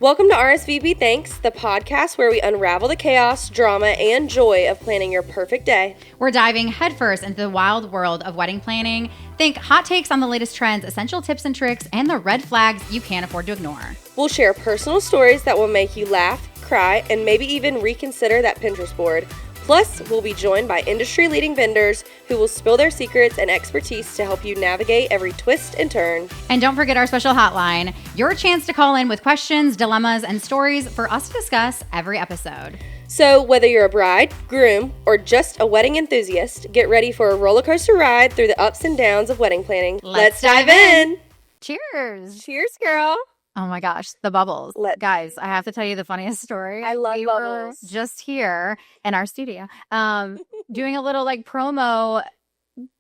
Welcome to RSVP Thanks, the podcast where we unravel the chaos, drama, and joy of planning your perfect day. We're diving headfirst into the wild world of wedding planning. Think hot takes on the latest trends, essential tips and tricks, and the red flags you can't afford to ignore. We'll share personal stories that will make you laugh, cry, and maybe even reconsider that Pinterest board. Plus, we'll be joined by industry-leading vendors who will spill their secrets and expertise to help you navigate every twist and turn. And don't forget our special hotline, your chance to call in with questions, dilemmas, and stories for us to discuss every episode. So whether you're a bride, groom, or just a wedding enthusiast, get ready for a roller coaster ride through the ups and downs of wedding planning. Let's dive in. Cheers. Cheers, girl. Oh my gosh, the bubbles. Guys, I have to tell you the funniest story. I love bubbles. Were just here in our studio doing a little promo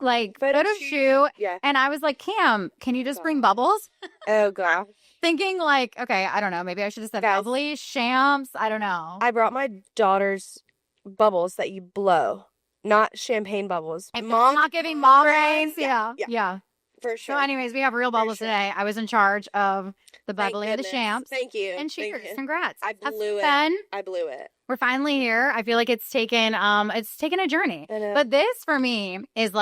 photo shoot. Yeah. And I was like, Cam, can you just bring bubbles? Oh, God. Thinking okay, I don't know. Maybe I should have said bubbly, shams. I don't know. I brought my daughter's bubbles that you blow, not champagne bubbles. Mom not giving mom brains. Yeah. For sure. So anyways, we have real bubbles today. I was in charge of the bubbly and the shams. Thank you. And cheers. Congrats. I blew it. We're finally here. I feel like it's taken a journey. But this for me is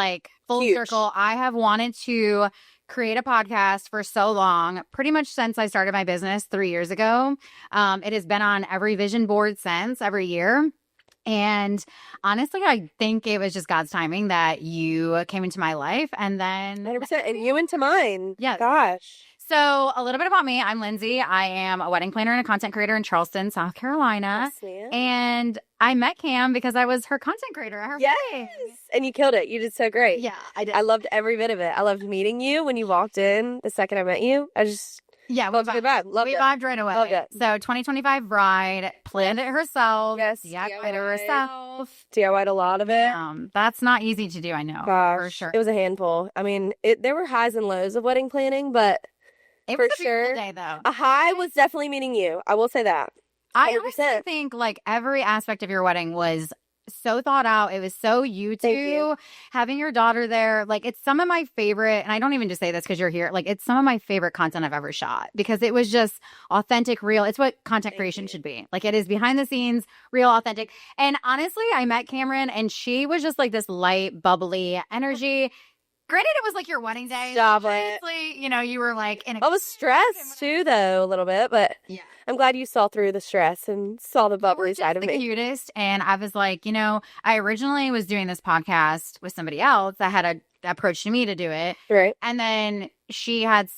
full circle. I have wanted to create a podcast for so long, pretty much since I started my business 3 years ago. It has been on every vision board since, every year. And honestly, I think it was just God's timing that you came into my life and then 100%, and you into mine. Yeah. Gosh. So a little bit about me. I'm Lindsey. I am a wedding planner and a content creator in Charleston, South Carolina. Yes, ma'am. And I met Cam because I was her content creator at her wedding. And you killed it. You did so great. Yeah, I did. I loved every bit of it. I loved meeting you when you walked in the second I met you. We vibed right away. Loved it. So 2025 bride planned it herself. Yes. DIY'd it herself. DIY'd a lot of it. That's not easy to do, I know. Gosh, for sure. It was a handful. I mean, there were highs and lows of wedding planning, but it for was a sure, beautiful day, though. a high was definitely meeting you. I will say that. 100%. I honestly think every aspect of your wedding was so thought out. It was so you two. Thank you. Having your daughter there, it's some of my favorite, and I don't even just say this because you're here, it's some of my favorite content I've ever shot because it was just authentic, real. It's what content creation should be. It is behind the scenes, real, authentic. And honestly, I met Cameron and she was just this light, bubbly energy. Granted, it was your wedding day. Stop it. Obviously, you were in a... I was stressed too, though, a little bit, but yeah. I'm glad you saw through the stress and saw the bubbly side of me. The cutest. And I was I originally was doing this podcast with somebody else that had approached me to do it. Right. And then she had,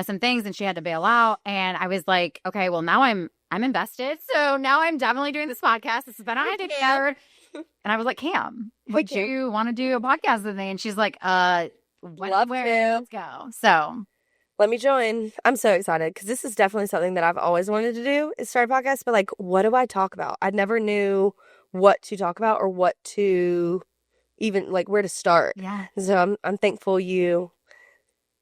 some things and she had to bail out. And I was like, okay, well, now I'm invested. So now I'm definitely doing this podcast. This has been on my board. And I was like, Cam, would you want to do a podcast with me? And she's like, let's go. So let me join. I'm so excited because this is definitely something that I've always wanted to do is start a podcast. But what do I talk about? I never knew what to talk about or what to even where to start. Yeah. So I'm thankful you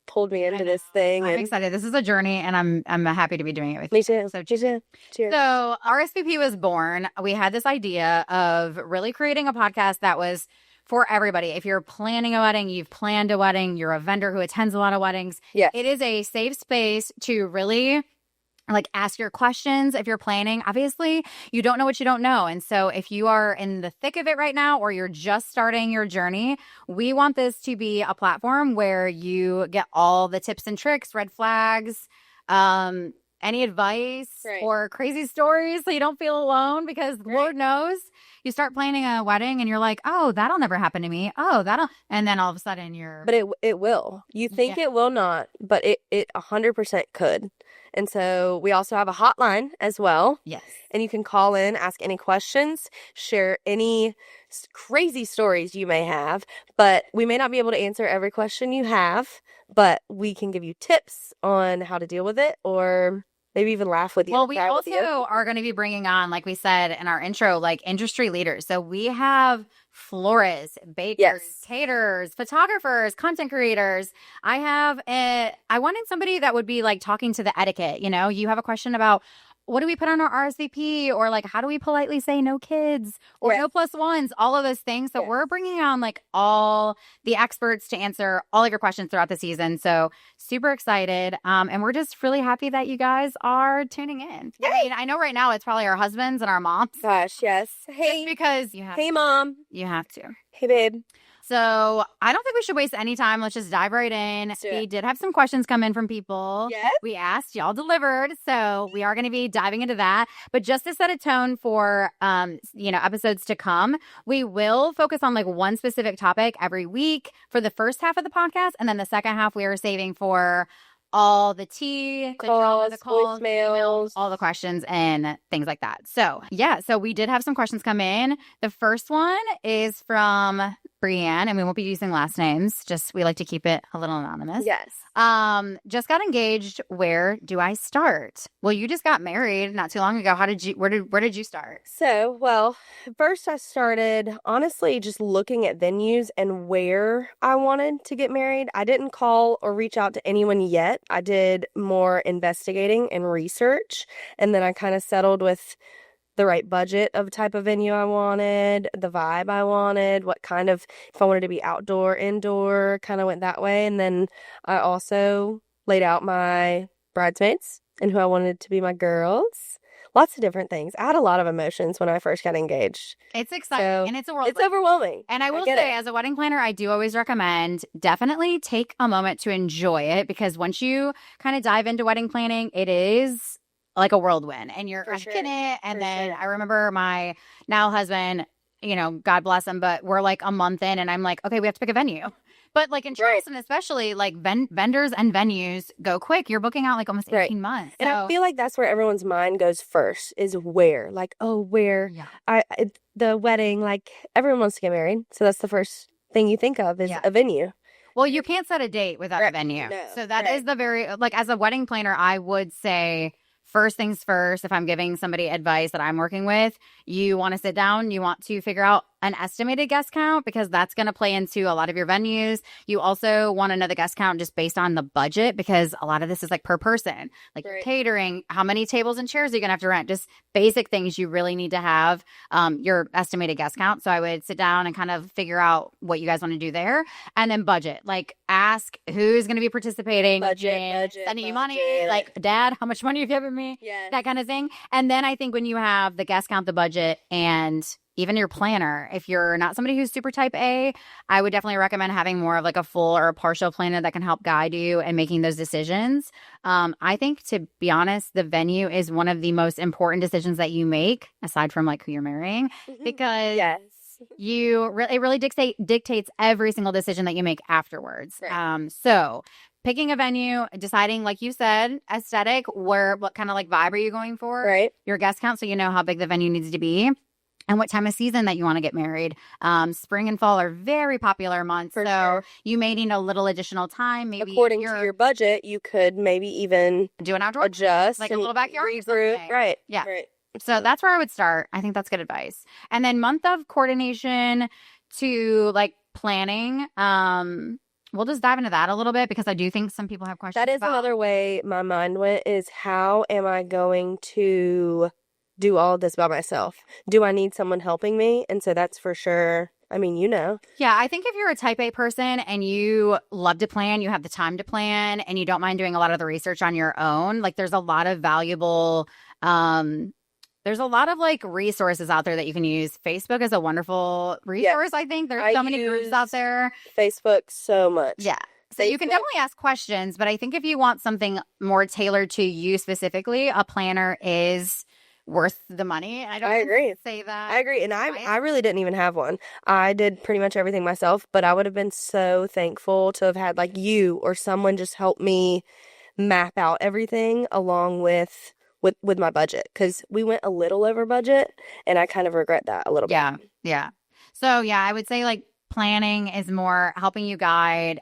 pulled me into this thing. I'm excited. This is a journey, and I'm happy to be doing it with you. Me too. So cheers. So RSVP was born. We had this idea of really creating a podcast that was for everybody. If you're planning a wedding, you've planned a wedding, you're a vendor who attends a lot of weddings. Yeah. It is a safe space to really ask your questions if you're planning. Obviously, you don't know what you don't know. And so if you are in the thick of it right now or you're just starting your journey, we want this to be a platform where you get all the tips and tricks, red flags, any advice or crazy stories so you don't feel alone because Lord knows you start planning a wedding and you're like, oh, that'll never happen to me. Oh, and then all of a sudden you're... But it will. You think it will not, but it 100% could. And so we also have a hotline as well. Yes. And you can call in, ask any questions, share any crazy stories you may have, but we may not be able to answer every question you have, but we can give you tips on how to deal with it or maybe even laugh with you. Well, we also are going to be bringing on, like we said in our intro, industry leaders. So we have florists, bakers, caterers, photographers, content creators. I wanted somebody that would be talking to the etiquette. You have a question about what do we put on our RSVP, or like how do we politely say no kids or no plus ones, all of those things. So we're bringing on like all the experts to answer all of your questions throughout the season. So super excited. And we're just really happy that you guys are tuning in. I mean, I know right now it's probably our husbands and our moms. Gosh, yes. Hey, just because you have hey, Mom. You have to. Hey, babe. So I don't think we should waste any time. Let's just dive right in. We did have some questions come in from people. Yes. We asked, y'all delivered. So we are going to be diving into that. But just to set a tone for, episodes to come, we will focus on like one specific topic every week for the first half of the podcast. And then the second half we are saving for all the tea, calls, the calls, voicemails, all the questions and things like that. So so we did have some questions come in. The first one is from Brienne, and we won't be using last names. Just we like to keep it a little anonymous. Yes. Just got engaged. Where do I start? Well, you just got married not too long ago. Where did you start? So, well, first I started honestly just looking at venues and where I wanted to get married. I didn't call or reach out to anyone yet. I did more investigating and research, and then I kind of settled with the right budget of type of venue I wanted, the vibe I wanted, what kind of, if I wanted to be outdoor, indoor, kind of went that way. And then I also laid out my bridesmaids and who I wanted to be my girls. Lots of different things. I had a lot of emotions when I first got engaged. It's exciting, and it's It's overwhelming. And I will say, as a wedding planner, I do always recommend definitely take a moment to enjoy it, because once you kind of dive into wedding planning, it is like a whirlwind, and you're in it. And then I remember my now husband, God bless him, but we're like a month in, and I'm like, okay, we have to pick a venue. But like in Charleston, especially, like vendors and venues go quick. You're booking out like almost 18 months. And I feel like that's where everyone's mind goes first, is where. Like, where? Yeah. The wedding, like everyone wants to get married. So that's the first thing you think of is a venue. Well, you can't set a date without a venue. No. So that is the very, like as a wedding planner, I would say, first things first, if I'm giving somebody advice that I'm working with, you want to sit down, you want to figure out an estimated guest count, because that's going to play into a lot of your venues. You also want to know the guest count just based on the budget, because a lot of this is like per person, like catering, how many tables and chairs are you going to have to rent, just basic things you really need to have your estimated guest count. So I would sit down and kind of figure out what you guys want to do there. And then budget, like ask who's going to be participating, sending you money, like dad, how much money have you given me? That kind of thing. And then I think when you have the guest count, the budget, and even your planner, if you're not somebody who's super type A, I would definitely recommend having more of like a full or a partial planner that can help guide you in making those decisions. I think, to be honest, the venue is one of the most important decisions that you make, aside from like who you're marrying, because it really dictates every single decision that you make afterwards. So picking a venue, deciding, like you said, aesthetic, what kind of like vibe are you going for? Your guest count, so you know how big the venue needs to be. And what time of season that you want to get married. Spring and fall are very popular months. You may need a little additional time. Maybe according to your budget, you could maybe even do an outdoor, adjust, like a little backyard. Yeah. So that's where I would start. I think that's good advice. And then month of coordination to like planning. We'll just dive into that a little bit, because I do think some people have questions. That is another way my mind went, is how am I going to do all of this by myself? Do I need someone helping me? And so that's for sure. I mean, Yeah, I think if you're a type A person and you love to plan, you have the time to plan, and you don't mind doing a lot of the research on your own, like there's a lot of valuable, there's a lot of like resources out there that you can use. Facebook is a wonderful resource. I think there's so many groups out there. Facebook so much. Yeah. So you can definitely ask questions, but I think if you want something more tailored to you specifically, a planner is worth the money. I agree. Say that. I agree. And I really didn't even have one. I did pretty much everything myself, but I would have been so thankful to have had like you or someone just help me map out everything along with my budget, because we went a little over budget, and I kind of regret that a little bit. Yeah. So I would say like planning is more helping you guide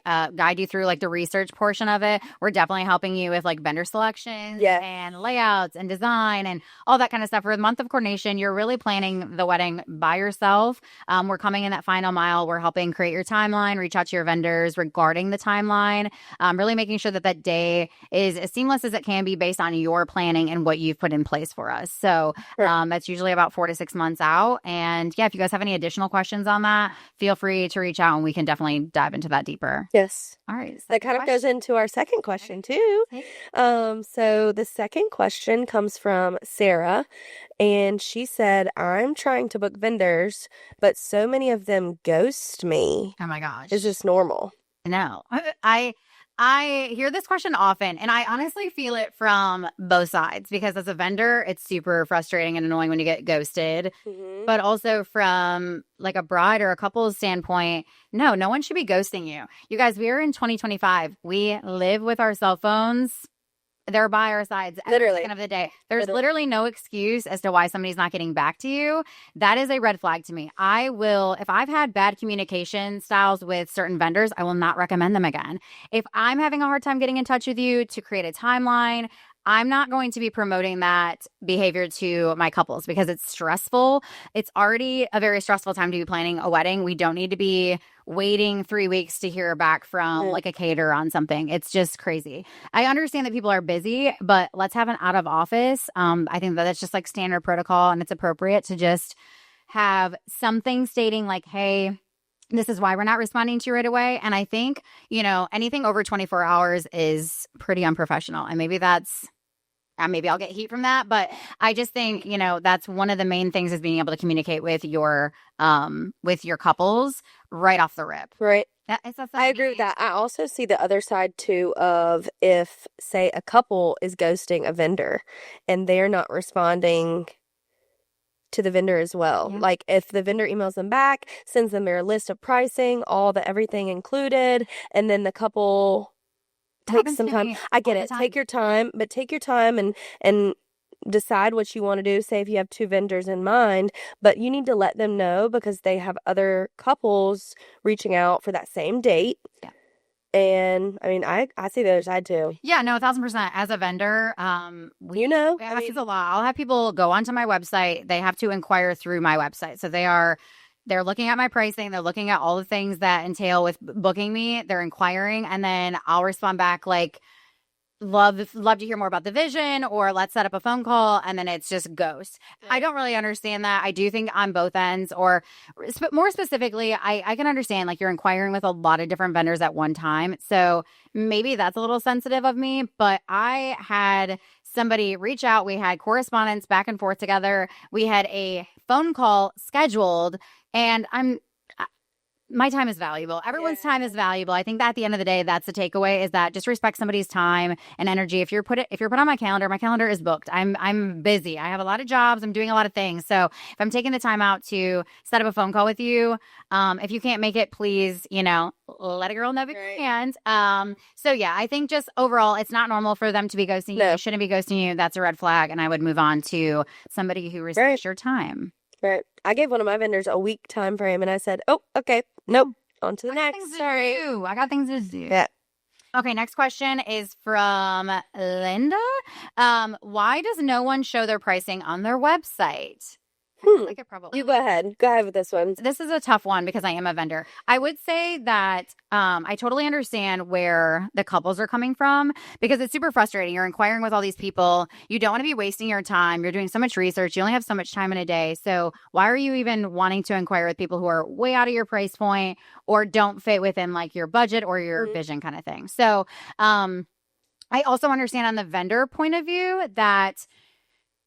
you through like the research portion of it. We're definitely helping you with like vendor selections and layouts and design and all that kind of stuff. For the month of coordination, you're really planning the wedding by yourself. We're coming in that final mile. We're helping create your timeline, reach out to your vendors regarding the timeline, really making sure that that day is as seamless as it can be based on your planning and what you've put in place for us. So that's usually about 4 to 6 months out. And yeah, if you guys have any additional questions on that, feel free to reach out and we can definitely dive into that deeper. Yes. All right. That kind of goes into our second question too. So the second question comes from Sarah, and she said, I'm trying to book vendors, but so many of them ghost me. Oh my gosh. Is this normal? No. I hear this question often, and I honestly feel it from both sides because as a vendor, it's super frustrating and annoying when you get ghosted. Mm-hmm. But also from like a bride or a couple's standpoint, no one should be ghosting you. You guys, we are in 2025. We live with our cell phones. They're by our sides every second of the day. There's literally no excuse as to why somebody's not getting back to you. That is a red flag to me. I will, if I've had bad communication styles with certain vendors, I will not recommend them again. If I'm having a hard time getting in touch with you to create a timeline, I'm not going to be promoting that behavior to my couples because it's stressful. It's already a very stressful time to be planning a wedding. We don't need to be waiting 3 weeks to hear back from like a caterer on something. It's just crazy. I understand that people are busy, but let's have an out of office. I think that's just like standard protocol, and it's appropriate to just have something stating like, hey, this is why we're not responding to you right away. And I think, anything over 24 hours is pretty unprofessional. And maybe maybe I'll get heat from that, but I just think, that's one of the main things is being able to communicate with your couples right off the rip. Right. I agree with that. I also see the other side too of if, say, a couple is ghosting a vendor and they're not responding to the vendor as well. Yeah. Like if the vendor emails them back, sends them their list of pricing, everything included, and then the couple takes some time. I get it. Take your time, but take your time and decide what you want to do. Say if you have 2 vendors in mind, but you need to let them know because they have other couples reaching out for that same date. Yeah. And I mean, I see the other side too. Yeah, no, 1,000%. As a vendor, it's a lot. I'll have people go onto my website. They have to inquire through my website. So they're looking at my pricing. They're looking at all the things that entail with booking me. They're inquiring, and then I'll respond back like, love to hear more about the vision, or let's set up a phone call, and then it's just ghost. Yeah. I don't really understand that. I do think on both ends, or more specifically, I can understand like you're inquiring with a lot of different vendors at one time. So maybe that's a little sensitive of me, but I had somebody reach out. We had correspondence back and forth together. We had a phone call scheduled, and my time is valuable. Everyone's time is valuable. I think that at the end of the day, that's the takeaway, is that just respect somebody's time and energy. If you're put on my calendar is booked. I'm busy. I have a lot of jobs. I'm doing a lot of things. So if I'm taking the time out to set up a phone call with you, if you can't make it, please, let a girl know beforehand. So yeah, I think just overall, it's not normal for them to be ghosting you. They shouldn't be ghosting you. That's a red flag. And I would move on to somebody who respects your time. Right. I gave one of my vendors a week time frame, and I said, "Oh, okay, nope, on to the next." Sorry, I got things to do. Yeah. Okay, next question is from Linda. Why does no one show their pricing on their website? I could probably. You go ahead. Go ahead with this one. This is a tough one because I am a vendor. I would say that I totally understand where the couples are coming from because it's super frustrating. You're inquiring with all these people. You don't want to be wasting your time. You're doing so much research. You only have so much time in a day. So why are you even wanting to inquire with people who are way out of your price point or don't fit within like your budget or your vision kind of thing? So I also understand on the vendor point of view that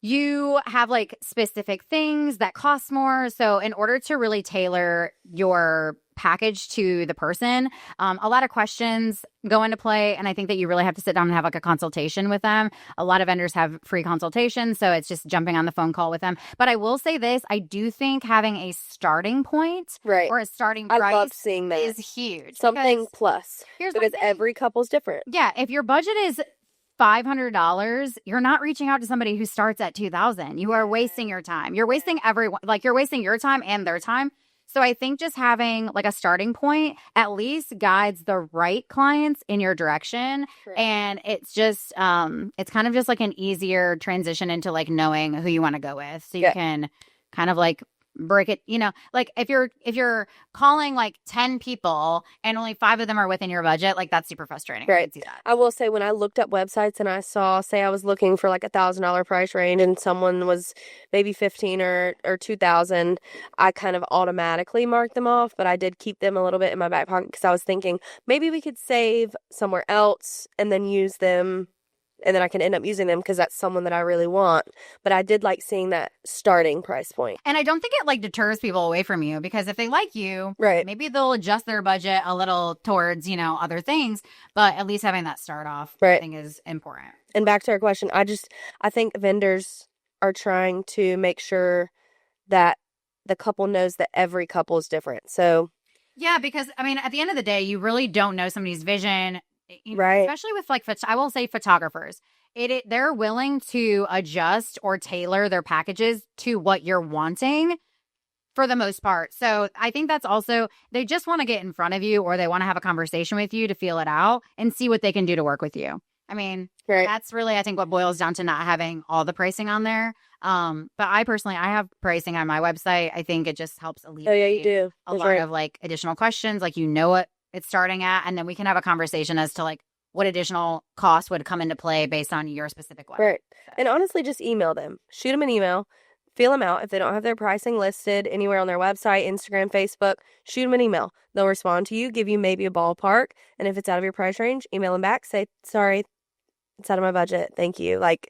you have like specific things that cost more. So in order to really tailor your package to the person, a lot of questions go into play. And I think that you really have to sit down and have like a consultation with them. A lot of vendors have free consultations. So it's just jumping on the phone call with them. But I will say this, I do think having a starting point or a starting price I love seeing that. Is huge. Something plus. Because every couple's different. Yeah. If your budget is $500, you're not reaching out to somebody who starts at $2,000. You are wasting your time. You're wasting your time and their time. So I think just having like a starting point at least guides the right clients in your direction. Correct. And it's just it's kind of just like an easier transition into like knowing who you want to go with. So you can kind of like break it, like if you're calling like 10 people and only 5 of them are within your budget, like that's super frustrating. I Right. can see that. I will say when I looked up websites and I saw, say I was looking for like $1,000 price range and someone was maybe 15 or 2,000, I kind of automatically marked them off, but I did keep them a little bit in my back pocket because I was thinking maybe we could save somewhere else and then use them. And then I can end up using them because that's someone that I really want. But I did like seeing that starting price point. And I don't think it like deters people away from you, because if they like you, Right. maybe they'll adjust their budget a little towards, other things. But at least having that start off, I Right. think, is important. And back to our question, I think vendors are trying to make sure that the couple knows that every couple is different. So Yeah, because I mean, at the end of the day, you really don't know somebody's vision, Right. especially with like I will say photographers. They're willing to adjust or tailor their packages to what you're wanting for the most part. So I think that's also, they just want to get in front of you, or they want to have a conversation with you to feel it out and see what they can do to work with you. I mean, Right. that's really, I think, what boils down to not having all the pricing on there. But I personally, I have pricing on my website. I think it just helps Oh yeah, you alleviate do. a That's lot right. of like additional questions, like what it's starting at, and then we can have a conversation as to like what additional costs would come into play based on your specific website. Right. And honestly, just email them. Shoot them an email. Feel them out. If they don't have their pricing listed anywhere on their website, Instagram, Facebook, shoot them an email. They'll respond to you, give you maybe a ballpark. And if it's out of your price range, email them back. Say, sorry, it's out of my budget. Thank you. Like,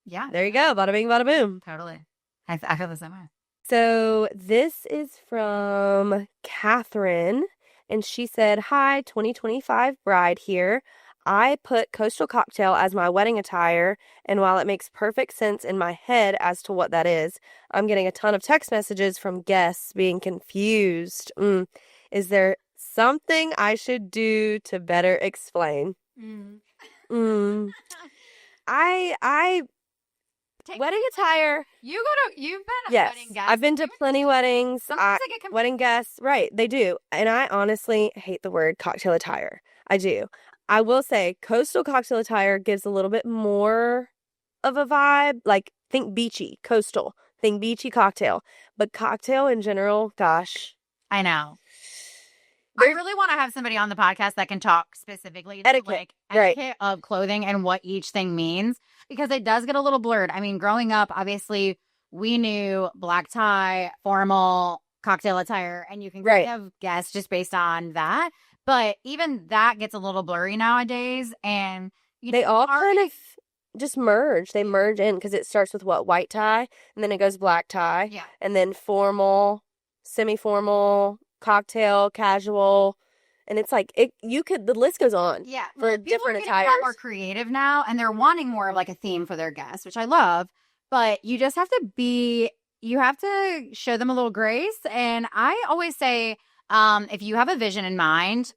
Yeah, there you go. Bada bing, bada boom. totally. I feel the same way. So this is from Catherine, and she said, "Hi, 2025 bride here. I put coastal cocktail as my wedding attire, and while it makes perfect sense in my head as to what that is, I'm getting a ton of text messages from guests being confused. Is there something I should do to better explain?" Mm. I wedding attire. You've been a Yes, wedding guest. I've been to plenty weddings. Sometimes I get confused. Wedding guests, right? They do, and I honestly hate the word cocktail attire. I do. I will say, coastal cocktail attire gives a little bit more of a vibe. Like, think beachy, coastal. Think beachy cocktail, but cocktail in general, gosh, I know. I really want to have somebody on the podcast that can talk specifically to Etiquette, etiquette of clothing and what each thing means, because it does get a little blurred. I mean, growing up, obviously, we knew black tie, formal, cocktail attire, and you can kind of guess just based on that. But even that gets a little blurry nowadays, and they all kind of just merge. They merge in because it starts with what? White tie, and then it goes black tie, and then formal, semi-formal, cocktail, casual, and it's like the list goes on. Yeah, for people different are getting attires. a lot more creative now, and they're wanting more of like a theme for their guests, which I love. But you just have to show them a little grace. And I always say, if you have a vision in mind,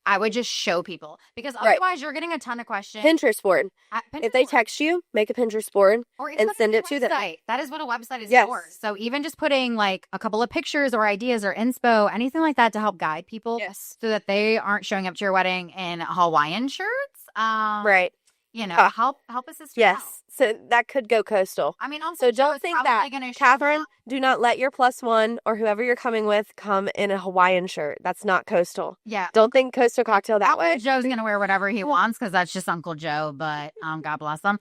I would just show people, because otherwise you're getting a ton of questions. Pinterest board. If they text you, make a Pinterest board and send it to them. That is what a website is for. So even just putting like a couple of pictures or ideas or inspo, anything like that to help guide people, so that they aren't showing up to your wedding in Hawaiian shirts. Help assist you out. So that could go coastal. I mean, so don't think that, Catherine, do not let your plus one or whoever you're coming with come in a Hawaiian shirt. That's not coastal. Yeah. Don't think coastal cocktail that way. Joe's going to wear whatever he wants, because that's just Uncle Joe, but God bless him.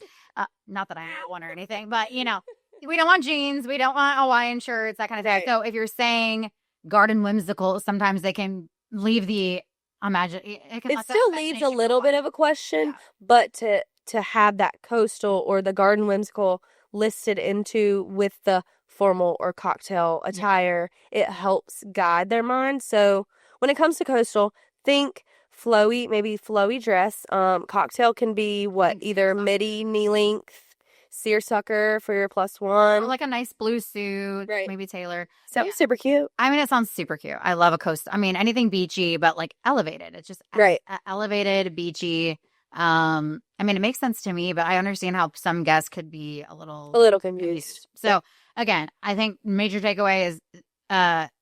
Not that I have one or anything, but, we don't want jeans. We don't want Hawaiian shirts, that kind of thing. Right. So if you're saying garden whimsical, sometimes they can leave the it still leaves a little bit of a question, but to have that coastal or the garden whimsical listed into with the formal or cocktail attire, it helps guide their mind. So when it comes to coastal, think maybe flowy dress. Cocktail can be either midi, knee length, seersucker for your plus one. Or like a nice blue suit, maybe tailor. Sounds super cute. I mean, it sounds super cute. I love a coastal. I mean, anything beachy, but like elevated. It's just elevated, beachy. I mean, it makes sense to me, but I understand how some guests could be a little confused. So again, I think major takeaway is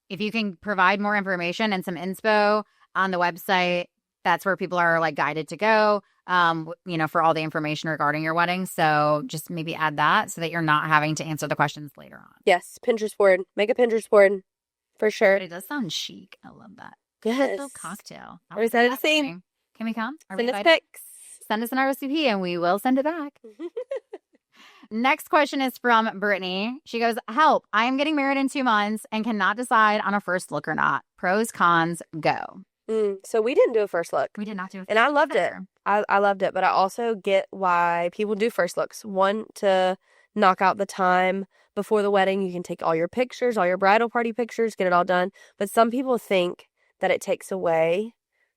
if you can provide more information and some inspo on the website, that's where people are like guided to go, for all the information regarding your wedding. So just maybe add that so that you're not having to answer the questions later on. Yes, Pinterest board. Make a Pinterest board for sure. But it does sound chic. I love that. Yes. Little cocktail. Are we excited to see? Can we come? Send us pics. Send us an RSVP and we will send it back. Next question is from Brittany. She goes, help, I am getting married in 2 months and cannot decide on a first look or not. Pros, cons, go. So we didn't do a first look. We did not do a first And I loved it. I loved it. But I also get why people do first looks. One, to knock out the time before the wedding. You can take all your pictures, all your bridal party pictures, get it all done. But some people think that it takes away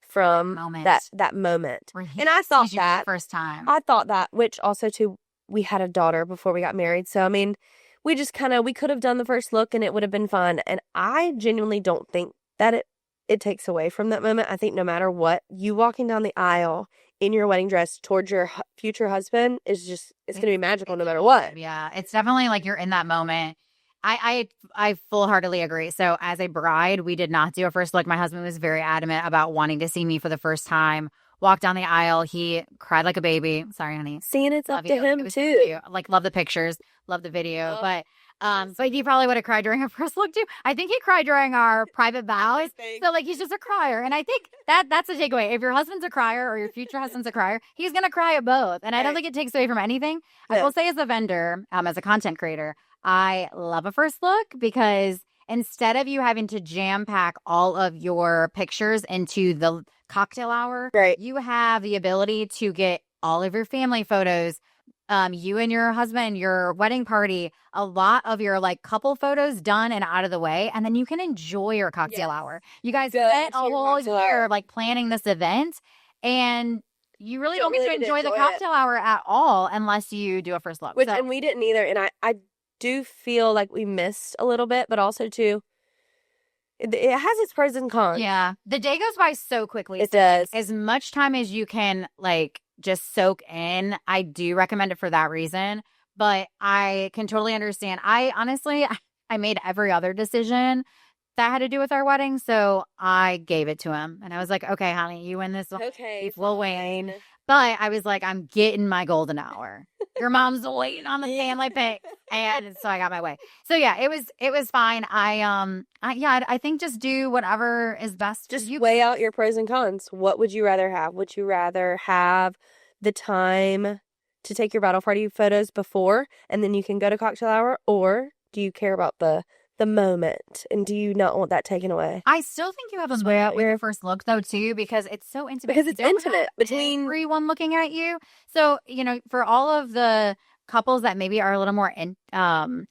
from that moment. And I thought that first time. I thought that, which also too, we had a daughter before we got married. So, I mean, we just we could have done the first look and it would have been fun. And I genuinely don't think that it takes away from that moment. I think no matter what, you walking down the aisle in your wedding dress towards your future husband it's going to be magical no matter what. Yeah, it's definitely like you're in that moment. I full-heartedly agree. So as a bride, we did not do a first look. My husband was very adamant about wanting to see me for the first time. Walked down the aisle. He cried like a baby. Sorry, honey. Seeing it's up to him too. Like, love the pictures, love the video. But he probably would have cried during our first look too. I think he cried during our private vows. So like he's just a crier. And I think that's the takeaway. If your husband's a crier or your future husband's a crier, he's gonna cry at both. And I don't think it takes away from anything. Yeah. I will say as a vendor, as a content creator, I love a first look because instead of you having to jam pack all of your pictures into the cocktail hour, right, you have the ability to get all of your family photos, you and your husband, your wedding party, a lot of your like couple photos done and out of the way, and then you can enjoy your cocktail hour. You guys spent a whole year like planning this event, and you really don't get to enjoy the cocktail hour at all unless you do a first look. And we didn't either, and I do feel like we missed a little bit, but also too, it has its pros and cons. Yeah. The day goes by so quickly. It does. As much time as you can, like, just soak in, I do recommend it for that reason. But I can totally understand. I made every other decision that had to do with our wedding. So I gave it to him. And I was like, okay, honey, you win this one. Okay. We'll win. But I was like, I'm getting my golden hour. Your mom's waiting on the family pic. And so I got my way. So yeah, it was fine. I think just do whatever is best. Just weigh out your pros and cons. What would you rather have? Would you rather have the time to take your bridal party photos before and then you can go to cocktail hour? Or do you care about the moment and do you not want that taken away? I still think you have a way out your first look though too, because it's so intimate. Because it's intimate between everyone looking at you. So, for all of the couples that maybe are a little more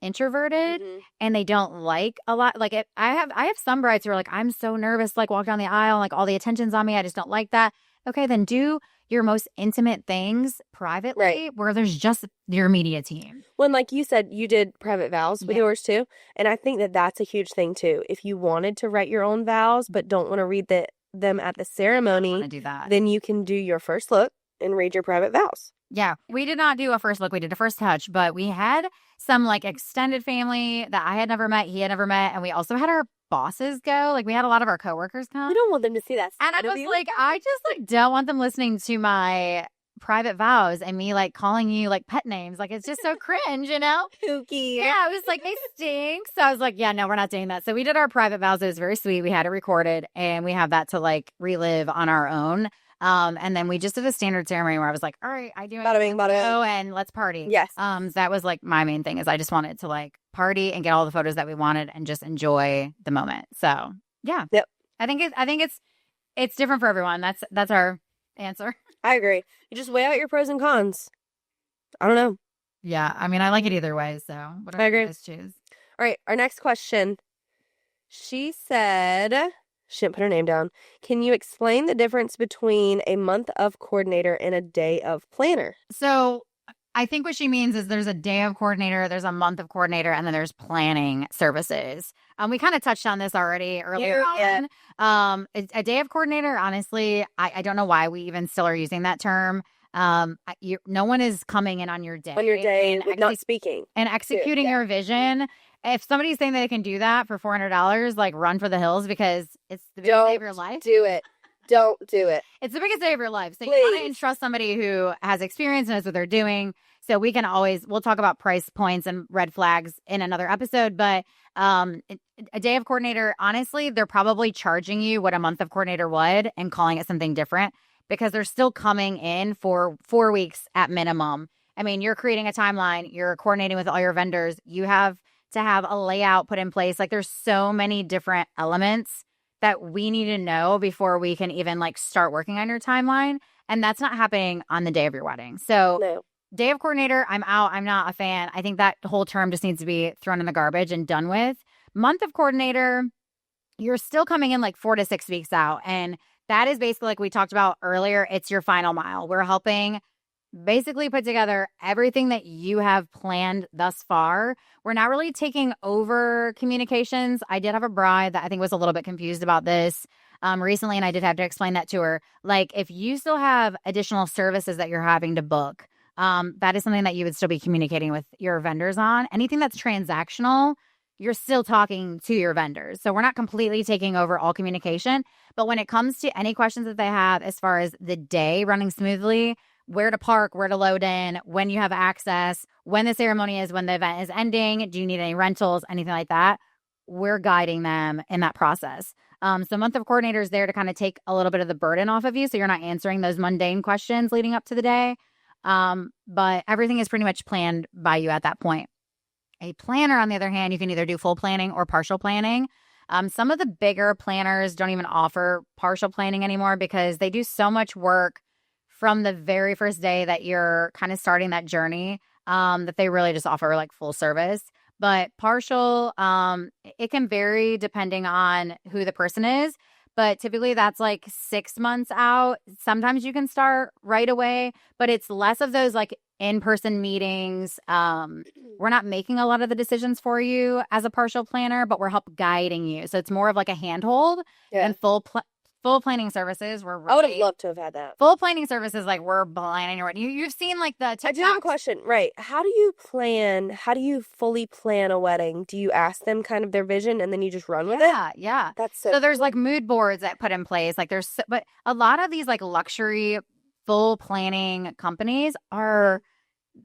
introverted and they don't like a lot, like I have some brides who are like, I'm so nervous, like walk down the aisle, like all the attention's on me, I just don't like that. Okay, then do your most intimate things privately, right, where there's just your media team. When, like you said, you did private vows with yours too. And I think that that's a huge thing too. If you wanted to write your own vows but don't want to read them at the ceremony, do that, then you can do your first look and read your private vows. Yeah, we did not do a first look. We did a first touch, but we had some like extended family that I had never met, he had never met. And we also had our bosses go. Like we had a lot of our coworkers come. We don't want them to see that. And I was like, I just like don't want them listening to my private vows and me like calling you like pet names. Like it's just so cringe, Kooky. Yeah, I was like, they stink. So I was like, yeah, no, we're not doing that. So we did our private vows. It was very sweet. We had it recorded and we have that to like relive on our own. And then we just did a standard ceremony where I was like, all right, I do it. Bada bing, bada bing. And let's party. Yes. So that was like my main thing is I just wanted to like party and get all the photos that we wanted and just enjoy the moment. So yeah. Yep. I think it's different for everyone. That's our answer. I agree. You just weigh out your pros and cons. I don't know. Yeah. I mean, I like it either way. So whatever I agree. You guys choose. All right. Our next question. She said, she didn't put her name down. Can you explain the difference between a month of coordinator and a day of planner? So I think what she means is there's a day of coordinator, there's a month of coordinator, and then there's planning services. We kind of touched on this already earlier on. A day of coordinator, honestly, I don't know why we even still are using that term. No one is coming in on your day. On your day and not speaking. And executing your vision. If somebody's saying that they can do that for $400, like run for the hills because it's the biggest day of your life. Do it. Don't do it. It's the biggest day of your life. So Please. you want to entrust somebody who has experience and knows what they're doing. So we'll talk about price points and red flags in another episode. But a day of coordinator, honestly, they're probably charging you what a month of coordinator would and calling it something different because they're still coming in for 4 weeks at minimum. I mean, you're creating a timeline. You're coordinating with all your vendors. You have to have a layout put in place. Like there's so many different elements that we need to know before we can even like start working on your timeline. And that's not happening on the day of your wedding. So No. day of coordinator, I'm out. I'm not a fan. I think that whole term just needs to be thrown in the garbage and done with. Month of coordinator, you're still coming in like 4 to 6 weeks out. And that is basically like we talked about earlier. It's your final mile. We're helping basically put together everything that you have planned thus far. We're not really taking over communications. I did have a bride that I think was a little bit confused about this recently, and I did have to explain that to her. Like, if you still have additional services that you're having to book, that is something that you would still be communicating with your vendors on. Anything that's transactional, you're still talking to your vendors. So we're not completely taking over all communication. But when it comes to any questions that they have as far as the day running smoothly, where to park, where to load in, when you have access, when the ceremony is, when the event is ending, do you need any rentals, anything like that, we're guiding them in that process. So month of coordinator is there to kind of take a little bit of the burden off of you so you're not answering those mundane questions leading up to the day. But everything is pretty much planned by you at that point. A planner, on the other hand, you can either do full planning or partial planning. Some of the bigger planners don't even offer partial planning anymore because they do so much work from the very first day that you're kind of starting that journey, that they really just offer like full service. But partial, it can vary depending on who the person is. But typically that's like 6 months out. Sometimes you can start right away, but it's less of those like in-person meetings. We're not making a lot of the decisions for you as a partial planner, but we're help guiding you. So it's more of like a handhold and full planning services. I would have loved to have had that. Full planning services, like we're planning your wedding. You've seen like the TikToks. I do have a question. Right. How do you fully plan a wedding? Do you ask them kind of their vision and then you just run with it? Yeah. That's so there's like mood boards that put in place. Like but a lot of these like luxury full planning companies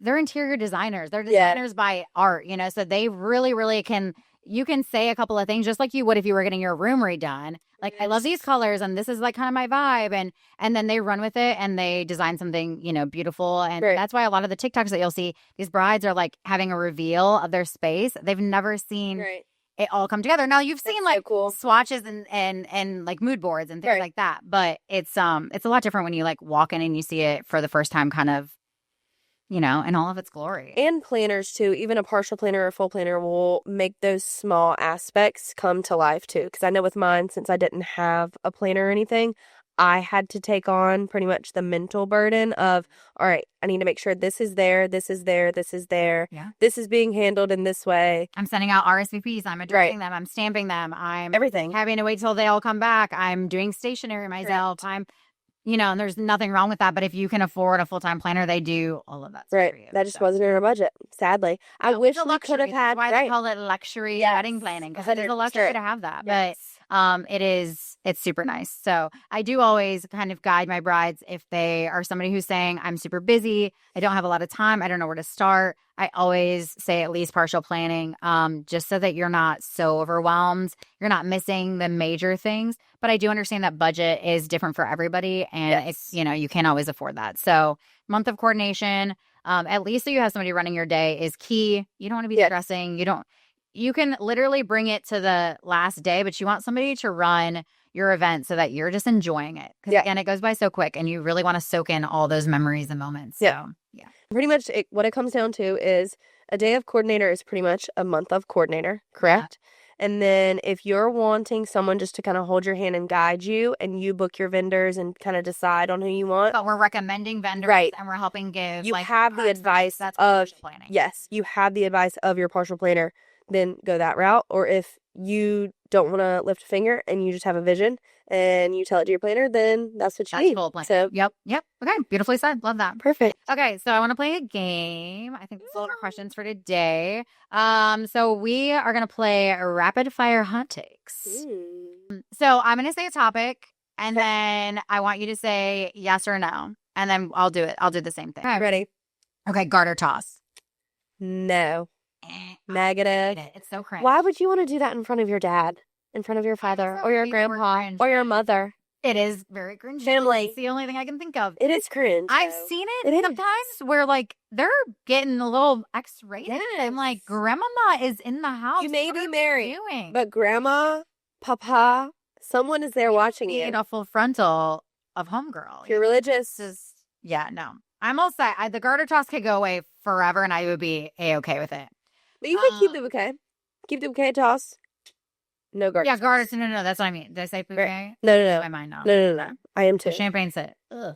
they're interior designers. They're designers by art, so they really, really you can say a couple of things just like you would if you were getting your room redone. Like, I love these colors and this is like kind of my vibe. And then they run with it and they design something, beautiful. And that's why a lot of the TikToks that you'll see, these brides are like having a reveal of their space. They've never seen it all come together. Now you've seen like cool swatches and like mood boards and things like that. But it's a lot different when you like walk in and you see it for the first time kind of, in all of its glory. And planners too, even a partial planner or a full planner will make those small aspects come to life too. Because I know with mine, since I didn't have a planner or anything, I had to take on pretty much the mental burden of, all right, I need to make sure this is there, this is there, this is there. Yeah. This is being handled in this way. I'm sending out RSVPs. I'm addressing them. I'm stamping them. I'm everything. Having to wait till they all come back. I'm doing stationery myself. I'm and there's nothing wrong with that. But if you can afford a full-time planner, they do all of that stuff for you. That just wasn't in our budget, sadly. I wish we could have had. That's why they call it luxury wedding planning, because it is a luxury to have that. But it's super nice. So I do always kind of guide my brides if they are somebody who's saying, I'm super busy, I don't have a lot of time, I don't know where to start. I always say at least partial planning, just so that you're not so overwhelmed. You're not missing the major things. But I do understand that budget is different for everybody. And it's, you can't always afford that. So month of coordination, at least so you have somebody running your day is key. You don't want to be stressing. You can literally bring it to the last day, but you want somebody to run your event so that you're just enjoying it. Because again, it goes by so quick and you really want to soak in all those memories and moments. So, pretty much what it comes down to is a day of coordinator is pretty much a month of coordinator, correct? Yeah. And then if you're wanting someone just to kind of hold your hand and guide you and you book your vendors and kind of decide on who you want. But we're recommending vendors and we're helping give. You have the advice of planning. Yes, you have the advice of your partial planner. Then go that route. Or if you don't want to lift a finger and you just have a vision, and you tell it to your planner, then that's what you That's need. full plan. So, Yep. Okay. Beautifully said. Love that. perfect. Okay, so I want to play a game. I think that's all our questions for today. So we are gonna play a rapid fire hot takes. So I'm gonna say a topic, and then I want you to say yes or no, and then I'll do it. I'll do the same thing. Okay. Ready? Okay. Garter toss. No. I Negative. hate it. It's so cringe. Why would you want to do that in front of your dad, in front of your father, or your grandpa, or your mother? It is very cringe. Family. It's the only thing I can think of. It is cringe. I've though. seen It it is. sometimes where like they're getting a little X-rated. Yes. I'm like, grandmama is in the house. You may What be are married, doing? but grandma, papa, someone is there watching you. Need a full frontal of homegirl. If you're religious, Yeah, no. I'm all set. The garter toss could go away forever, and I would be A-okay with it. but you can keep the bouquet. Keep the bouquet toss. No garter. Yeah, garter. No, that's what I mean. Did I say bouquet? No. My mind now. No. I am too. The champagne sit. Ugh.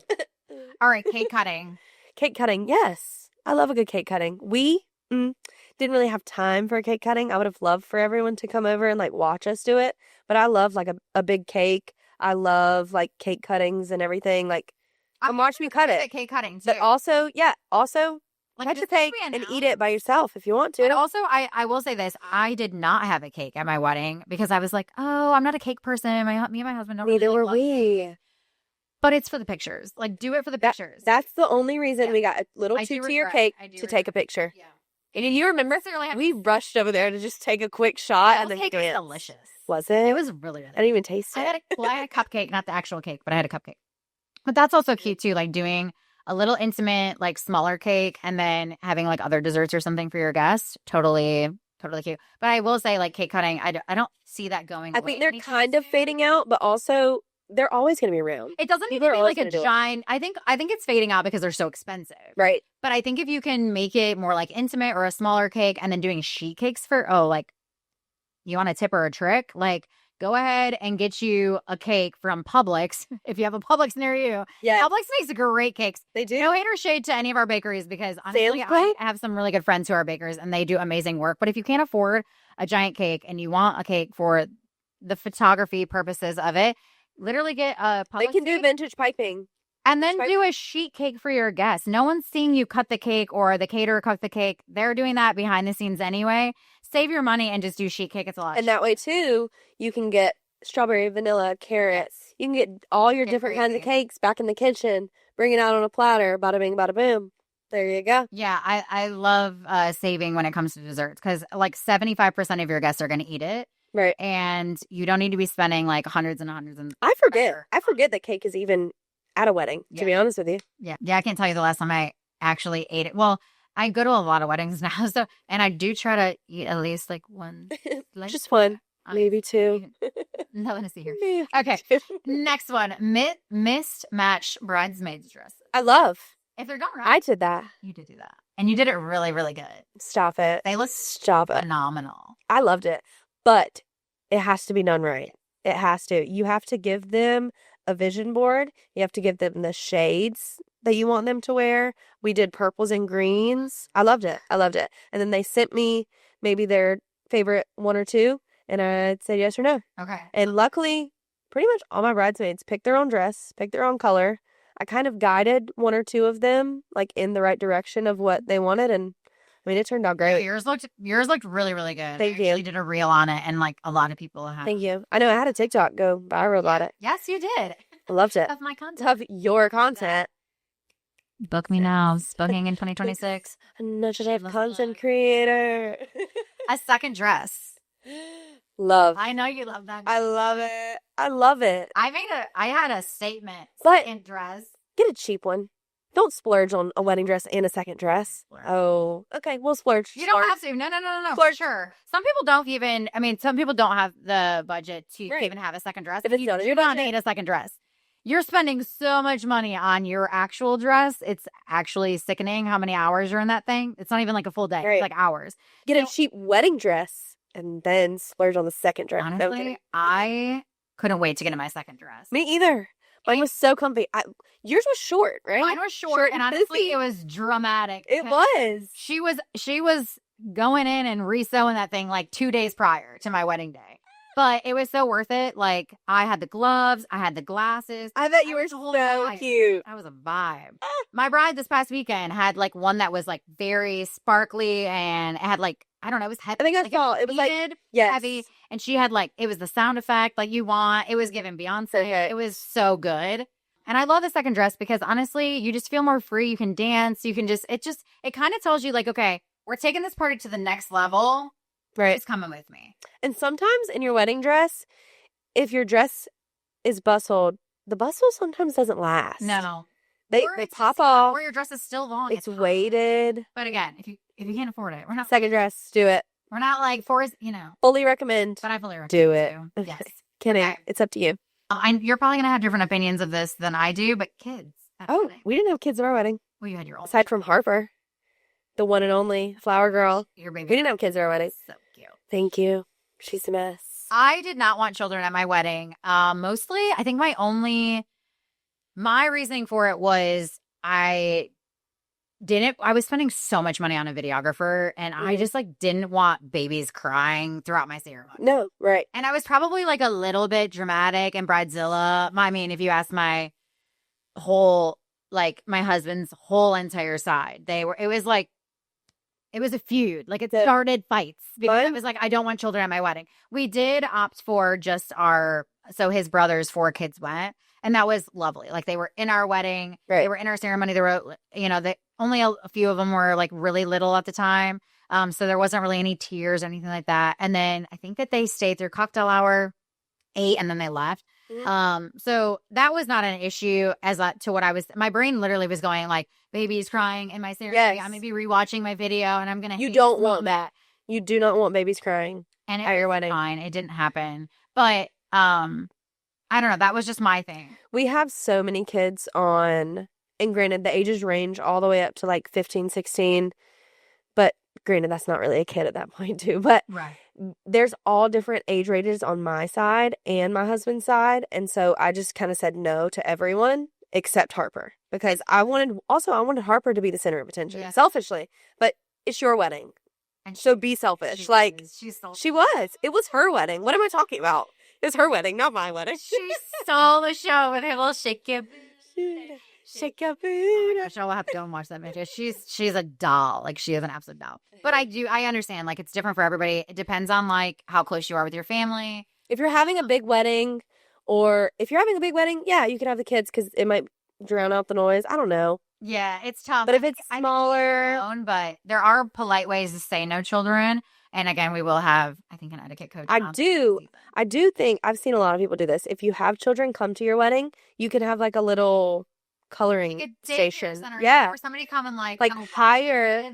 All right, cake cutting. Cake cutting, yes. I love a good cake cutting. We didn't really have time for a cake cutting. I would have loved for everyone to come over and like watch us do it. But I love like a big cake. I love like cake cuttings and everything. Like, I'm watching you cut it. Cake cutting too. But also, Like, cut your just cake be and eat it by yourself if you want to. And also, I will say this. I did not have a cake at my wedding because I was like, oh, I'm not a cake person. Me and my husband don't Neither really were love we. cake. But it's for the pictures. Like, do it for the pictures. That's the only reason Yeah. we got a little I do two-tier regret- cake I do to take a regret. picture. Yeah. And you remember, Necessarily have we rushed over there to just take a quick shot and That then cake was dance. delicious. Was it? It was really, really I didn't even taste I it. had a cupcake, not the actual cake, but I had a cupcake. But that's also cute too, like doing a little intimate, like smaller cake and then having like other desserts or something for your guests. Totally cute. But I will say like cake cutting, I don't see that going I away think they're anytime kind of soon. fading out, but also they're always going to be around. It doesn't need People to are be always like a gonna do it. giant. I think it's fading out because they're so expensive. Right. But I think if you can make it more like intimate or a smaller cake and then doing sheet cakes for like you want a tip or a trick, like go ahead and get you a cake from Publix if you have a Publix near you. Yeah. Publix makes great cakes. They do. No hate or shade to any of our bakeries because honestly, Sam's great. I have some really good friends who are bakers and they do amazing work. But if you can't afford a giant cake and you want a cake for the photography purposes of it, literally get a Publix They can do cake vintage piping. and then do a sheet cake for your guests. No one's seeing you cut the cake or the caterer cut the cake. They're doing that behind the scenes anyway. Save your money and just do sheet cake. It's a lot. And that way, too, you can get strawberry, vanilla, carrots. You can get all your Get different kinds of crazy. cakes back in the kitchen. Bring it out on a platter. Bada bing, bada boom. There you go. Yeah, I love saving when it comes to desserts because like 75% of your guests are going to eat it. Right. And you don't need to be spending like hundreds and hundreds. And I forget. pressure. I forget that cake is even at a wedding, to be honest with you. Yeah, I can't tell you the last time I actually ate it. Well, I go to a lot of weddings now, so and I do try to eat at least like one. Just one, maybe two. Nothing to see here. Yeah. Okay, next one. Mismatched bridesmaids dresses. I love. If they're done right, I did that. you did that. And you did it really, really good. Stop it. They look Stop it. phenomenal. I loved it. But it has to be done right. It has to. You have to give them a vision board. You have to give them the shades that you want them to wear. We did purples and greens. I loved it. And then they sent me maybe their favorite one or two, and I said yes or no. Okay. And luckily, pretty much all my bridesmaids picked their own dress, picked their own color. I kind of guided one or two of them like in the right direction of what they wanted, and I mean, it turned out great. Yours looked really, really good. Thank I you. actually did a reel on it, and like a lot of people have. Thank you. I know I had a TikTok go viral about it. Yes, you did. I loved it. Of my content. Love your content. Book me now. Booking in 2026. Another Let's content look. creator. A second dress. Love. I know you love that. I love it. I love it. I had a statement. But- Second dress. Get a cheap one. Don't splurge on a wedding dress and a second dress. Splurge. Oh, okay. We'll splurge. You don't Splurge. have to. No. For Splurge. sure. Some people don't even. I mean, some people don't have the budget to Right. even have a second dress. If it's not in you your do not budget. need a second dress. You're spending so much money on your actual dress. It's actually sickening how many hours you're in that thing. It's not even like a full day. Right. It's like hours. Get a cheap wedding dress and then splurge on the second dress. No, I'm Honestly, kidding. I couldn't wait to get in my second dress. Me either. Mine was so comfy. Yours was short, right? Mine was short, and honestly, poofy. it was dramatic. It because was. She was going in and resewing that thing like 2 days prior to my wedding day. But it was so worth it. Like, I had the gloves, I had the glasses. I bet you were was the whole so vibe. cute. That was a vibe. My bride this past weekend had like one that was like very sparkly and it had like, I don't know, it was heavy. I think I like, saw it was like yes. heavy. And she had like, it was the sound effect like you want. It was giving Beyonce. Okay. It was so good. And I love the second dress because honestly, you just feel more free. You can dance. You can just, it kind of tells you like, okay, we're taking this party to the next level. Right. It's coming with me. And sometimes in your wedding dress, if your dress is bustled, the bustle sometimes doesn't last. No. They pop off. Or your dress is still long. It's weighted. But again, if you can't afford it, we're not second dress, do it. We're not like forced, Fully recommend. But I fully recommend do it. Too. Yes. Kenny, Okay. it's up to you. You're probably gonna have different opinions of this than I do, but kids. We didn't have kids at our wedding. Well, you had your own. Aside from Harper, the one and only flower girl. Your baby. We didn't have kids at our wedding. So cute. Thank you. She's a mess. I did not want children at my wedding. Mostly, I think my reasoning for it was I was spending so much money on a videographer and I just like didn't want babies crying throughout my ceremony. No, right. And I was probably like a little bit dramatic and bridezilla. I mean, if you ask my husband's whole entire side, it was a feud. Like it started fights because it was like, I don't want children at my wedding. We did opt for just so his brother's 4 kids went, and that was lovely. Like they were in our wedding. Right. They were in our ceremony. They were, only a few of them were like really little at the time. So there wasn't really any tears or anything like that. And then I think that they stayed through cocktail hour, ate, and then they left. Mm-hmm. So that was not an issue to what my brain literally was going like, baby's crying in my ceremony. Yes. I'm going to be rewatching my video and I'm going to. You don't want that. You do not want babies crying at your wedding. Fine. It didn't happen. But, I don't know. That was just my thing. We have so many kids and granted, the ages range all the way up to like 15, 16. But granted, that's not really a kid at that point too. But right. There's all different age ranges on my side and my husband's side. And so I just kind of said no to everyone except Harper because I wanted Harper to be the center of attention, selfishly. But it's your wedding. And so be selfish. She was. It was her wedding. What am I talking about? It's her wedding, not my wedding. She stole the show with her little shake your booty. Shake your booty. I will have to go and watch that video. She's a doll. Like she is an absolute doll. But I understand. Like it's different for everybody. It depends on like how close you are with your family. If you're having a big wedding, yeah, you can have the kids because it might drown out the noise. I don't know. Yeah, it's tough. But if it's smaller, but there are polite ways to say no children. And again, we will have, I think, an etiquette coach. I do think I've seen a lot of people do this. If you have children come to your wedding, you can have like a little coloring station. Yeah. Or somebody come and like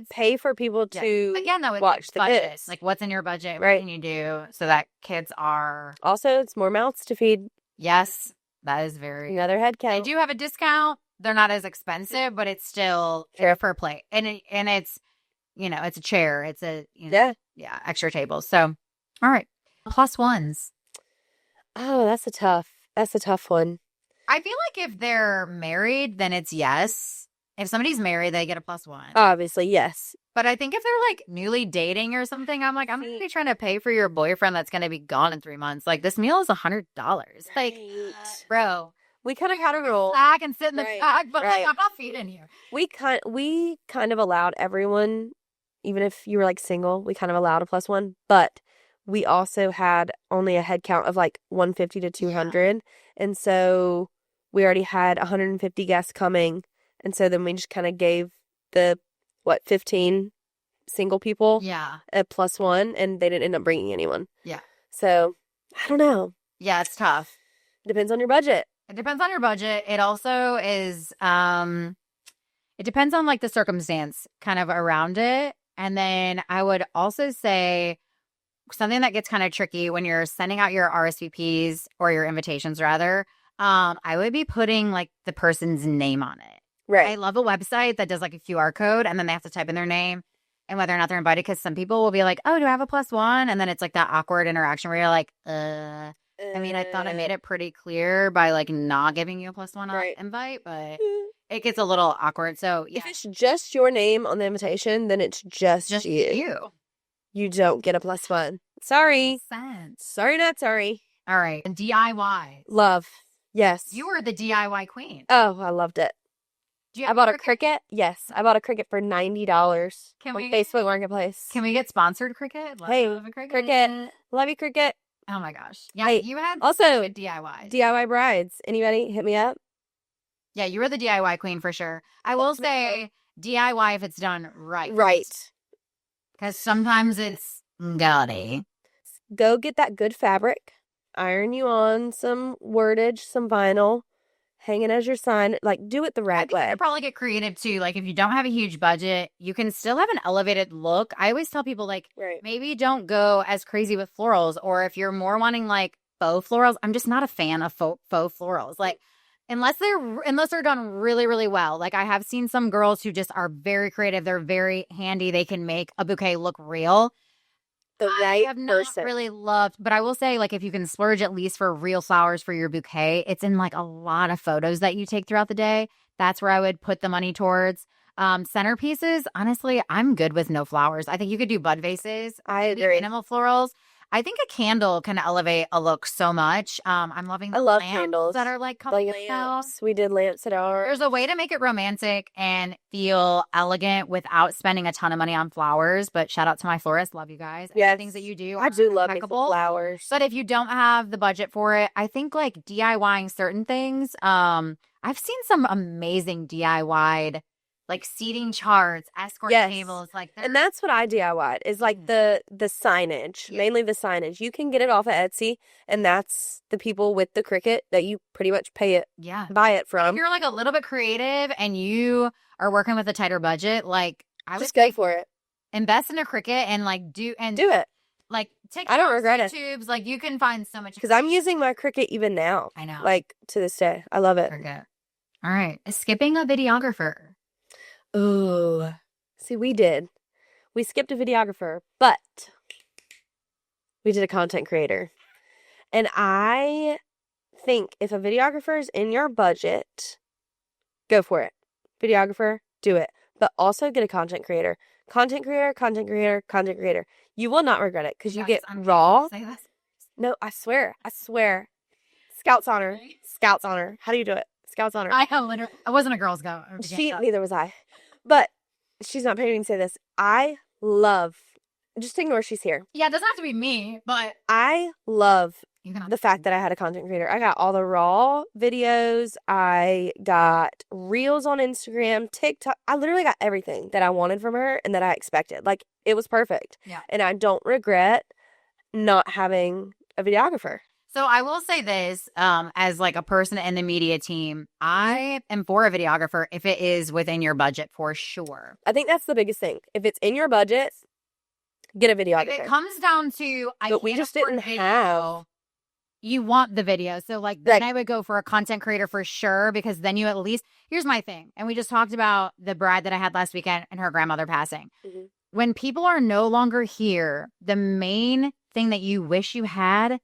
pay for people to again, though, watch the kids. Like what's in your budget? Right. What can you do so that kids are. Also, it's more mouths to feed. Yes, that is another head count. They do have a discount. They're not as expensive, but it's still per plate. And it's, it's a chair. It's a, extra table. So, all right. Plus ones. Oh, that's a tough one. I feel like if they're married, then it's yes. If somebody's married, they get a plus one. Obviously, yes. But I think if they're like newly dating or something, I'm like, I'm going to be trying to pay for your boyfriend that's going to be gone in 3 months. Like this meal is $100. Like, bro. We kind of had a rule. Back and sit in the back, but like, I'm not feeding you. We kind of allowed everyone, even if you were like single, we kind of allowed a plus one. But we also had only a head count of like 150 to 200. Yeah. And so we already had 150 guests coming. And so then we just kind of gave the, 15 single people a plus one. And they didn't end up bringing anyone. Yeah. So I don't know. Yeah, it's tough. Depends on your budget. It depends on your budget. It also is, it depends on like the circumstance kind of around it. And then I would also say something that gets kind of tricky when you're sending out your RSVPs or your invitations rather, I would be putting like the person's name on it. Right. I love a website that does like a QR code and then they have to type in their name and whether or not they're invited because some people will be like, oh, do I have a plus one? And then it's like that awkward interaction where you're like, I mean, I thought I made it pretty clear by like not giving you a plus one invite, but it gets a little awkward. So if it's just your name on the invitation, then it's just you. You don't get a plus one. Sorry. Sense. Sorry, not sorry. All right. And DIY. Love. Yes. You were the DIY queen. Oh, I loved it. I bought a Cricut. Yes, I bought a Cricut for $90 on Facebook Marketplace. Can we get sponsored Cricut? Hey, Cricut. Love you, Cricut. Oh my gosh. Yeah, Hey, you had also good DIY. DIY brides. Anybody hit me up? Yeah, you were the DIY queen for sure. I will say DIY if it's done right. Right. Because sometimes it's gaudy. Go get that good fabric. Iron you on some wordage, some vinyl. Hang it as your sign. Like, do it the right way. You could probably get creative too. Like, if you don't have a huge budget, you can still have an elevated look. I always tell people, like, maybe don't go as crazy with florals. Or if you're more wanting, like, faux florals, I'm just not a fan of faux florals. Like, unless they're done really, really well. Like, I have seen some girls who just are very creative. They're very handy. They can make a bouquet look real. I have not really loved, but I will say, like, if you can splurge at least for real flowers for your bouquet, it's in like a lot of photos that you take throughout the day. That's where I would put the money towards. Centerpieces, honestly, I'm good with no flowers. I think you could do bud vases. I agree. Minimal florals. I think a candle can elevate a look so much. I'm loving the lamps candles that are like lamps. We did lamps at our. There's a way to make it romantic and feel elegant without spending a ton of money on flowers. But shout out to my florist. Love you guys. Yeah, things that you do. I do love flowers. But if you don't have the budget for it, I think like DIYing certain things. I've seen some amazing DIY'd like seating charts, escort tables, like that. And that's what I DIY'd is like the signage, mainly the signage. You can get it off of Etsy, and that's the people with the Cricut that you pretty much buy it from. If you're like a little bit creative and you are working with a tighter budget, like I just go for it. Invest in a Cricut and like do it. Like TikToks, I don't regret YouTubes, like you can find so much. Because I'm using my Cricut even now. I know. Like to this day, I love it. Cricut. All right, skipping a videographer. Oh, see, we skipped a videographer, but we did a content creator. And I think if a videographer is in your budget, go for it. Videographer, do it. But also get a content creator. Content creator, content creator, content creator. You will not regret it because you get raw. Say that. No, I swear. Scouts honor. Scouts honor. How do you do it? Scouts honor. I wasn't a Girl Scout. Neither was I. But she's not paying me to say this. I love, just ignore she's here. Yeah, it doesn't have to be me, but I love the fact that I had a content creator. I got all the raw videos. I got reels on Instagram, TikTok. I literally got everything that I wanted from her and that I expected. Like, it was perfect. Yeah. And I don't regret not having a videographer. So I will say this, as like a person in the media team, I am for a videographer if it is within your budget for sure. I think that's the biggest thing. If it's in your budget, get a videographer. If it comes down to, but we just didn't have. You want the video. So like then I would go for a content creator for sure, because then you at least, here's my thing. And we just talked about the bride that I had last weekend and her grandmother passing. Mm-hmm. When people are no longer here, the main thing that you wish you had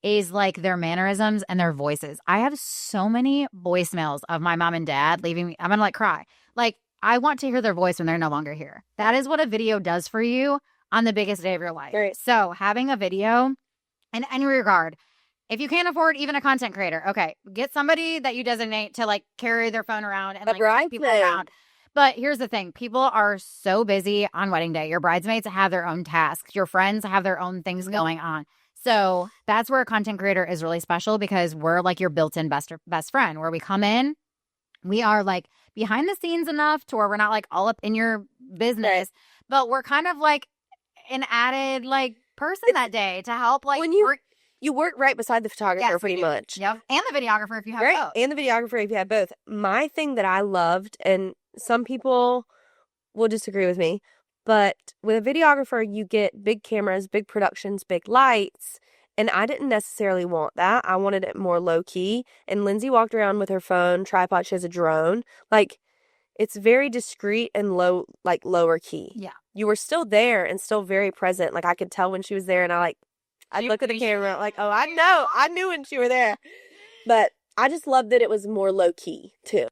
is like their mannerisms and their voices. I have so many voicemails of my mom and dad leaving me. I'm going to like cry. Like, I want to hear their voice when they're no longer here. That is what a video does for you on the biggest day of your life. Right. So having a video in any regard, if you can't afford even a content creator, okay, get somebody that you designate to like carry their phone around and like people around. But here's the thing. People are so busy on wedding day. Your bridesmaids have their own tasks. Your friends have their own things going on. So that's where a content creator is really special, because we're like your built-in best friend, where we come in, we are like behind the scenes enough to where we're not like all up in your business, but we're kind of like an added like person that day to help like when you work right beside the photographer pretty much. Yep. And the videographer if you have both. And the videographer if you have both. My thing that I loved, and some people will disagree with me, but with a videographer, you get big cameras, big productions, big lights. And I didn't necessarily want that. I wanted it more low key. And Lindsey walked around with her phone, tripod. She has a drone. Like, it's very discreet and lower key. Yeah. You were still there and still very present. Like, I could tell when she was there, and I'd look at the camera like, oh, I know. I knew when she were there. But I just loved that it was more low key too.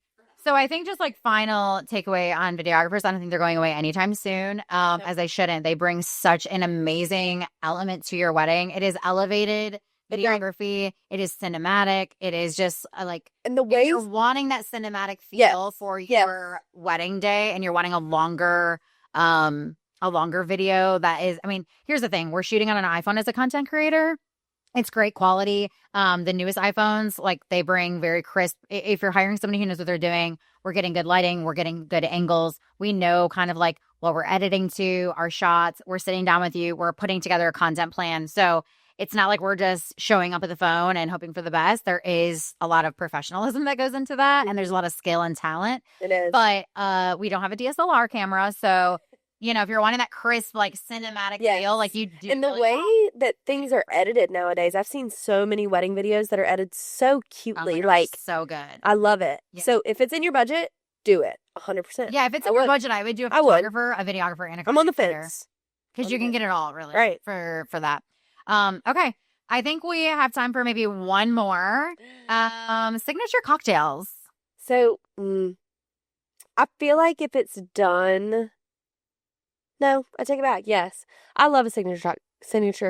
So I think just like final takeaway on videographers, I don't think they're going away anytime soon, as they shouldn't. They bring such an amazing element to your wedding. It is elevated videography. It is cinematic. It is just like, And the if ways you're wanting that cinematic feel for your wedding day, and you're wanting a longer video that is, I mean, here's the thing. We're shooting on an iPhone as a content creator. It's great quality. The newest iPhones, like, they bring very crisp. If you're hiring somebody who knows what they're doing, we're getting good lighting. We're getting good angles. We know kind of like what we're editing to, our shots. We're sitting down with you. We're putting together a content plan. So it's not like we're just showing up at the phone and hoping for the best. There is a lot of professionalism that goes into that, and there's a lot of skill and talent. it is. But we don't have a DSLR camera, so if you're wanting that crisp, like, cinematic feel, like, you do. And the way that things are edited nowadays, I've seen so many wedding videos that are edited so cutely. Like, so good. I love it. Yeah. So if it's in your budget, do it 100%. Yeah, if it's in your budget, I would do a photographer, a videographer, and a I'm on the fence. because you can get it all, really, right, for that. Okay, I think we have time for maybe one more. Signature cocktails. So I feel like if it's done. No, I take it back. Yes. I love a signature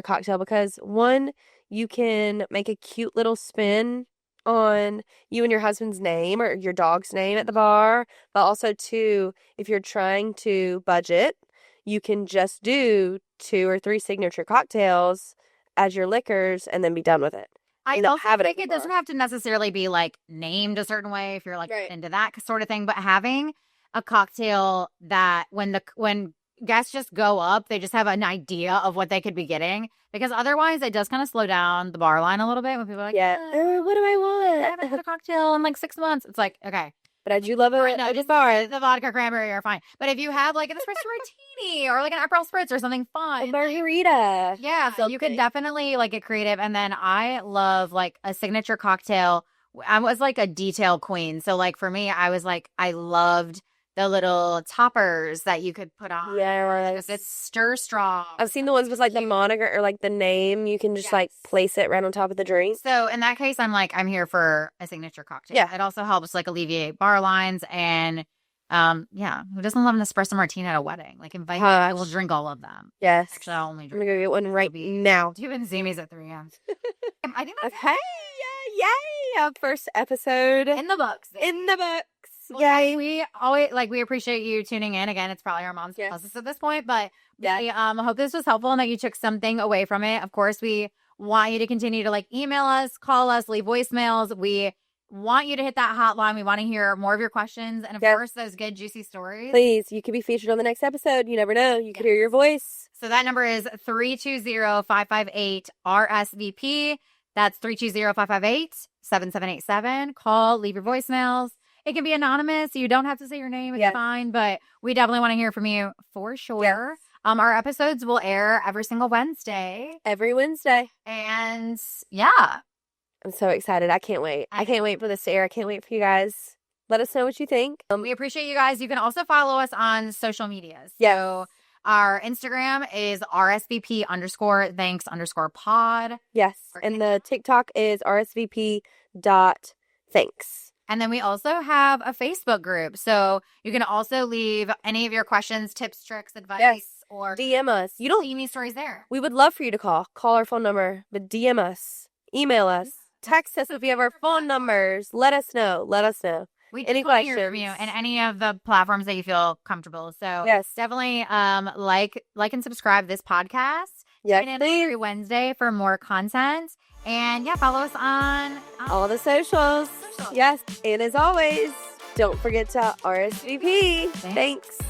cocktail because, one, you can make a cute little spin on you and your husband's name or your dog's name at the bar. But also, two, if you're trying to budget, you can just do 2 or 3 signature cocktails as your liquors and then be done with it. I also think it doesn't have to necessarily be, like, named a certain way if you're, like, into that sort of thing. But having a cocktail that when guests just go up, they just have an idea of what they could be getting, because otherwise it does kind of slow down the bar line a little bit when people are like, what do I want? I haven't had a cocktail in like 6 months. It's like, okay. But I do love it. No, just the vodka cranberry are fine. But if you have like an espresso martini or like an Aperol spritz or something fun, a margarita, so you could definitely like get creative. And then I love like a signature cocktail. I was like a detail queen, so like for me, I was like, I loved the little toppers that you could put on. Yeah, it's stir straw. I've seen the ones with like the monogram or like the name. You can just like place it right on top of the drink. So in that case, I'm here for a signature cocktail. Yeah, it also helps like alleviate bar lines, and who doesn't love an espresso martini at a wedding? Like, invite me, I will drink all of them. Yes, actually, I'll only drink. I'm gonna go get one right now. Doing zoomies at 3 a.m. I think that's okay. Yay! Our first episode in the books. Well, yay! We always we appreciate you tuning in. Again, it's probably our mom's closest at this point, but we hope this was helpful and that you took something away from it. Of course, we want you to continue to email us, call us, leave voicemails. We want you to hit that hotline. We want to hear more of your questions, and of course, those good juicy stories. Please, you could be featured on the next episode. You never know. You could hear your voice. So that number is 320-558-RSVP. That's 320-558-7787. Call, leave your voicemails. It can be anonymous. You don't have to say your name. It's fine, but we definitely want to hear from you for sure. Yes. Our episodes will air every single Wednesday. Every Wednesday. And I'm so excited. I can't wait. I can't wait for this to air. I can't wait for you guys. Let us know what you think. We appreciate you guys. You can also follow us on social media. So our Instagram is RSVP_thanks_pod. Yes. And the TikTok is RSVP.thanks. And then we also have a Facebook group. So you can also leave any of your questions, tips, tricks, advice, or DM us. You don't see any stories there. We would love for you to call our phone number, but DM us, email us, text us if you have our phone numbers. Let us know. We any questions hear from you and any of the platforms that you feel comfortable. So definitely like and subscribe this podcast. Yeah, tune in every Wednesday for more content. And follow us on all the socials. Yes. And as always, don't forget to RSVP. Thanks.